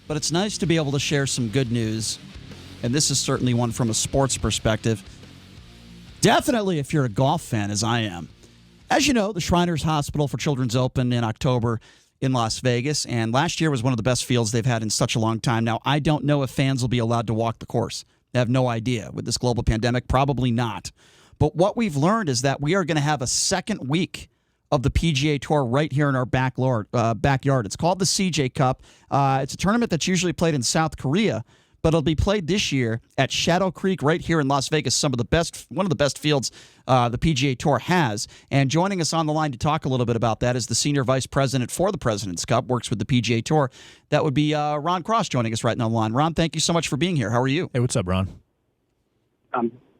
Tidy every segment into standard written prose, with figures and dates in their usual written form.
but it's nice to be able to share some good news, and this is certainly one from a sports perspective. Definitely if you're a golf fan, as I am. As you know, the Shriners Hospital for Children's opened in October in Las Vegas, and last year was one of the best fields they've had in such a long time. Now, I don't know if fans will be allowed to walk the course. I have no idea. With this global pandemic, probably not. But what we've learned is that we are going to have a second week of the PGA Tour right here in our backyard. It's called the CJ Cup. It's a tournament that's usually played in South Korea, but it'll be played this year at Shadow Creek right here in Las Vegas, one of the best fields the PGA Tour has. And joining us on the line to talk a little bit about that is the Senior Vice President for the President's Cup, works with the PGA Tour. That would be Ron Cross joining us right now on the line. Ron, thank you so much for being here. How are you? Hey, what's up, Ron?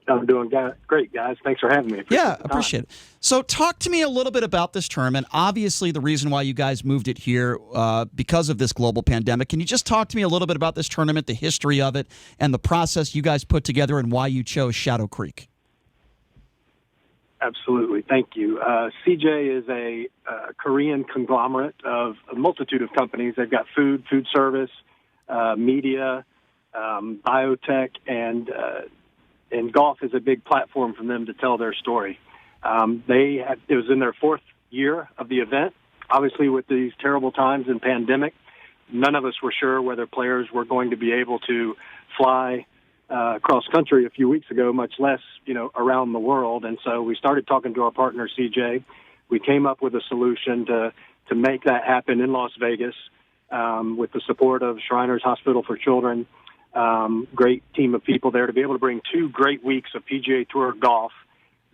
I'm doing great, guys. Thanks for having me. Appreciate it. So talk to me a little bit about this tournament. Obviously, the reason why you guys moved it here because of this global pandemic. Can you just talk to me a little bit about this tournament, the history of it, and the process you guys put together and why you chose Shadow Creek? Absolutely. Thank you. CJ is a Korean conglomerate of a multitude of companies. They've got food service, media, biotech, and golf is a big platform for them to tell their story. It was in their fourth year of the event. Obviously, with these terrible times and pandemic, none of us were sure whether players were going to be able to fly cross country a few weeks ago, much less, around the world. And so we started talking to our partner, CJ. We came up with a solution to make that happen in Las Vegas with the support of Shriners Hospital for Children. Great team of people there to be able to bring 2 great weeks of PGA Tour golf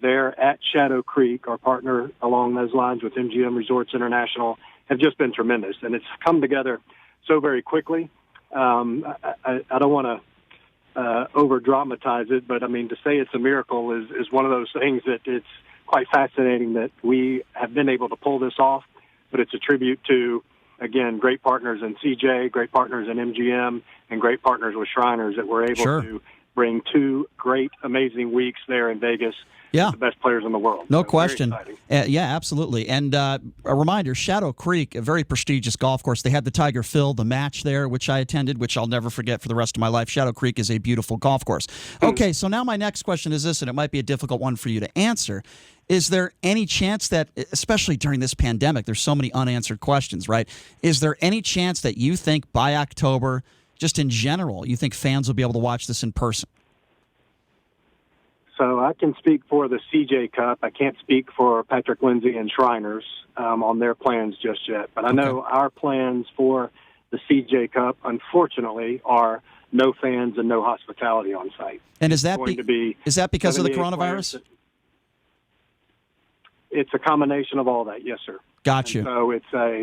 there at Shadow Creek. Our partner along those lines with MGM Resorts International have just been tremendous, and it's come together so very quickly. I don't want to over-dramatize it, but, to say it's a miracle is one of those things that it's quite fascinating that we have been able to pull this off, but it's a tribute to, again, great partners in CJ, great partners in MGM, and great partners with Shriners that we're able to bring 2 great, amazing weeks there in Vegas. Yeah. The best players in the world. No question. Yeah, absolutely. And a reminder, Shadow Creek, a very prestigious golf course. They had the Tiger Phil, the match there, which I attended, which I'll never forget for the rest of my life. Shadow Creek is a beautiful golf course. Okay, so now my next question is this, and it might be a difficult one for you to answer. Is there any chance that, especially during this pandemic, there's so many unanswered questions, right? Is there any chance that you think by October, just in general, you think fans will be able to watch this in person? So I can speak for the CJ Cup. I can't speak for Patrick Lindsay and Shriners on their plans just yet. But I know our plans for the CJ Cup, unfortunately, are no fans and no hospitality on site. And is that because of the coronavirus? It's a combination of all that, yes, sir. Gotcha. And so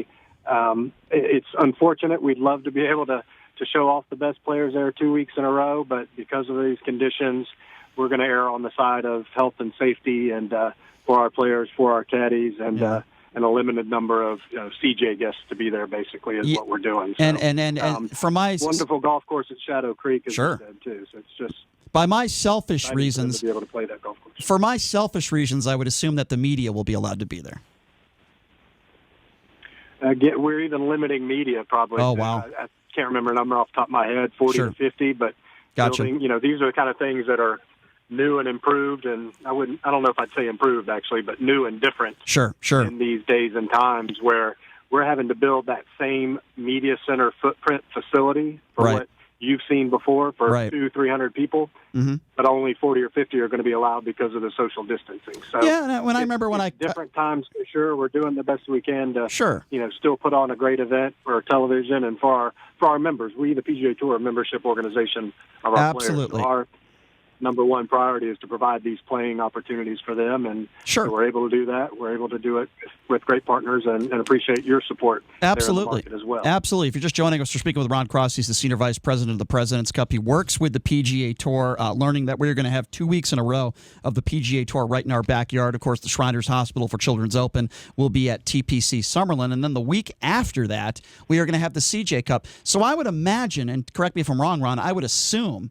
it's unfortunate. We'd love to be able to show off the best players there 2 weeks in a row, but because of these conditions, we're going to err on the side of health and safety and for our players, for our caddies, and a limited number of CJ guests to be there, basically, is what we're doing. So, and for my wonderful golf course at Shadow Creek, as sure. you said, too. So it's just by my selfish reasons, to be able to play that golf course. For my selfish reasons, I would assume that the media will be allowed to be there. We're even limiting media, probably. Oh, wow. I can't remember a number off the top of my head, 40 or 50, but gotcha. These are the kind of things that are new and improved, and I don't know if I'd say improved, actually, but new and different. Sure. In these days and times where we're having to build that same media center footprint facility for what you've seen before for 200-300 people, but only 40 or 50 are going to be allowed because of the social distancing. So different times for sure. We're doing the best we can to still put on a great event for television and for our members. We, the PGA Tour, a membership organization of our players. So our number one priority is to provide these playing opportunities for them, and so we're able to do that. We're able to do it with great partners and appreciate your support. Absolutely. There in the market as well. Absolutely. If you're just joining us, we're speaking with Ron Cross. He's the Senior Vice President of the President's Cup. He works with the PGA Tour, learning that we're going to have 2 weeks in a row of the PGA Tour right in our backyard. Of course, the Shriners Hospital for Children's Open will be at TPC Summerlin, and then the week after that, we are going to have the CJ Cup. So I would imagine, and correct me if I'm wrong, Ron, I would assume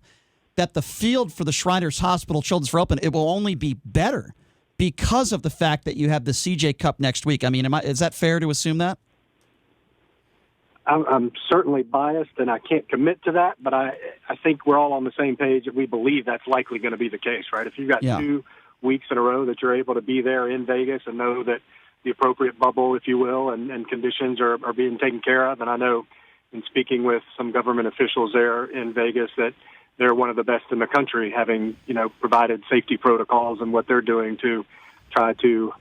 that the field for the Shriners Hospital Children's Open, it will only be better because of the fact that you have the CJ Cup next week. I mean, is that fair to assume that? I'm certainly biased, and I can't commit to that, but I think we're all on the same page that we believe that's likely going to be the case, right? If you've got 2 weeks in a row that you're able to be there in Vegas and know that the appropriate bubble, if you will, and conditions are being taken care of, and I know in speaking with some government officials there in Vegas that they're one of the best in the country, having, provided safety protocols and what they're doing to try to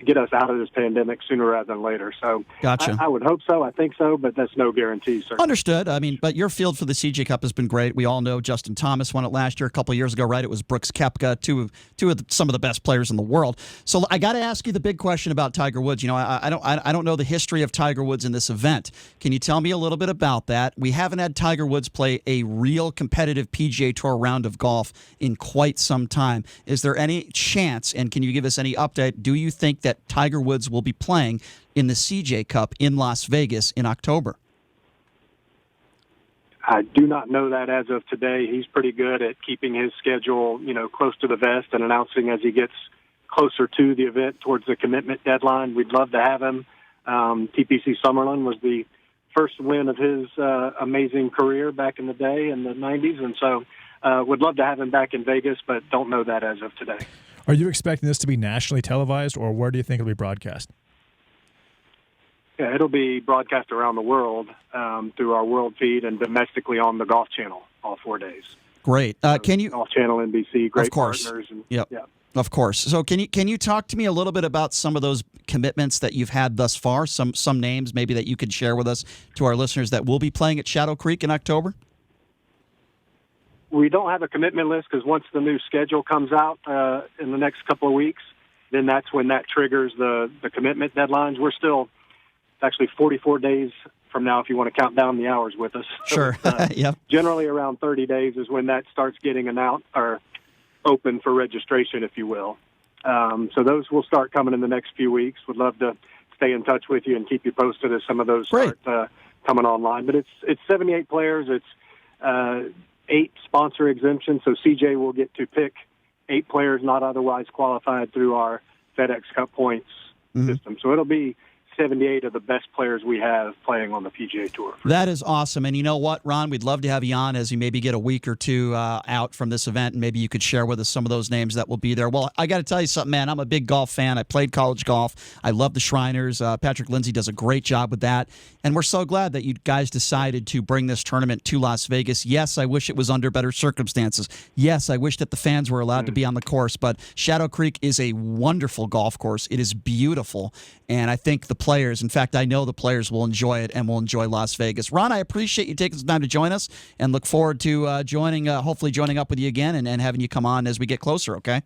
get us out of this pandemic sooner rather than later. So gotcha. I would hope so. I think so, but that's no guarantee, sir. Understood. I mean, but your field for the CJ Cup has been great. We all know Justin Thomas won it last year, a couple of years ago, right? It was Brooks Koepka, two of some of the best players in the world. So I got to ask you the big question about Tiger Woods. I don't know the history of Tiger Woods in this event. Can you tell me a little bit about that? We haven't had Tiger Woods play a real competitive PGA Tour round of golf in quite some time. Is there any chance, and can you give us any update, do you think that Tiger Woods will be playing in the CJ Cup in Las Vegas in October? I do not know that as of today. He's pretty good at keeping his schedule, close to the vest and announcing as he gets closer to the event towards the commitment deadline. We'd love to have him. TPC Summerlin was the first win of his amazing career back in the day in the 90s, and so would love to have him back in Vegas, but don't know that as of today. Are you expecting this to be nationally televised, or where do you think it'll be broadcast? Yeah, it'll be broadcast around the world through our world feed and domestically on the Golf Channel all 4 days. Great. Can you Golf Channel, NBC, great of course. Partners. And, yep. Yeah. Of course. So can you talk to me a little bit about some of those commitments that you've had thus far? Some names maybe that you could share with us, to our listeners, that will be playing at Shadow Creek in October? We don't have a commitment list because once the new schedule comes out in the next couple of weeks, then that's when that triggers the commitment deadlines. We're still actually 44 days from now if you want to count down the hours with us. Sure. Yep. Generally around 30 days is when that starts getting announced or open for registration, if you will. So those will start coming in the next few weeks. Would love to stay in touch with you and keep you posted as some of those start coming online. But it's 78 players. It's 8 sponsor exemptions, so CJ will get to pick 8 players not otherwise qualified through our FedEx Cup points system. So it'll be 78 of the best players we have playing on the PGA Tour. That is awesome. And you know what, Ron? We'd love to have you on as you maybe get a week or two out from this event, and maybe you could share with us some of those names that will be there. Well, I got to tell you something, man. I'm a big golf fan. I played college golf. I love the Shriners. Patrick Lindsay does a great job with that. And we're so glad that you guys decided to bring this tournament to Las Vegas. Yes, I wish it was under better circumstances. Yes, I wish that the fans were allowed to be on the course. But Shadow Creek is a wonderful golf course. It is beautiful. And I think the players, in fact, I know the players will enjoy it and will enjoy Las Vegas. Ron, I appreciate you taking some time to join us and look forward to hopefully joining up with you again and having you come on as we get closer, okay?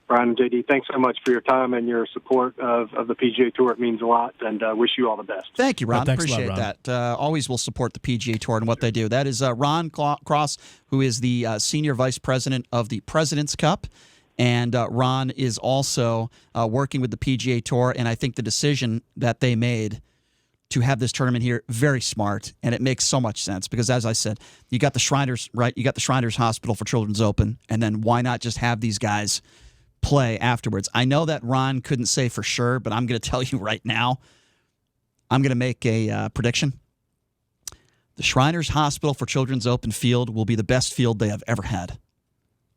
Brian and JD, thanks so much for your time and your support of the PGA Tour. It means a lot, and wish you all the best. Thank you, Ron. Thanks Appreciate a lot, that. Always will support the PGA Tour and what they do. That is Ron Cross, who is the Senior Vice President of the President's Cup. And Ron is also working with the PGA Tour, and I think the decision that they made to have this tournament here, very smart, and it makes so much sense because, as I said, you got the Shriners, right? You got the Shriners Hospital for Children's Open, and then why not just have these guys play afterwards? I know that Ron couldn't say for sure, but I'm going to tell you right now, I'm going to make a prediction. The Shriners Hospital for Children's Open field will be the best field they have ever had.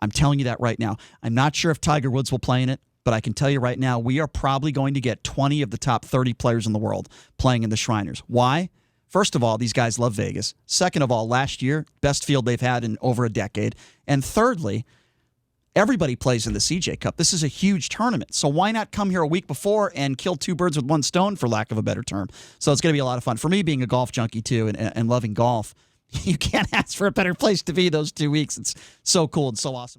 I'm telling you that right now. I'm not sure if Tiger Woods will play in it, but I can tell you right now, we are probably going to get 20 of the top 30 players in the world playing in the Shriners. Why? First of all, these guys love Vegas. Second of all, last year, best field they've had in over a decade. And thirdly, everybody plays in the CJ Cup. This is a huge tournament. So why not come here a week before and kill 2 birds with 1 stone, for lack of a better term? So it's going to be a lot of fun. For me, being a golf junkie, too, and loving golf, you can't ask for a better place to be those 2 weeks. It's so cool and so awesome.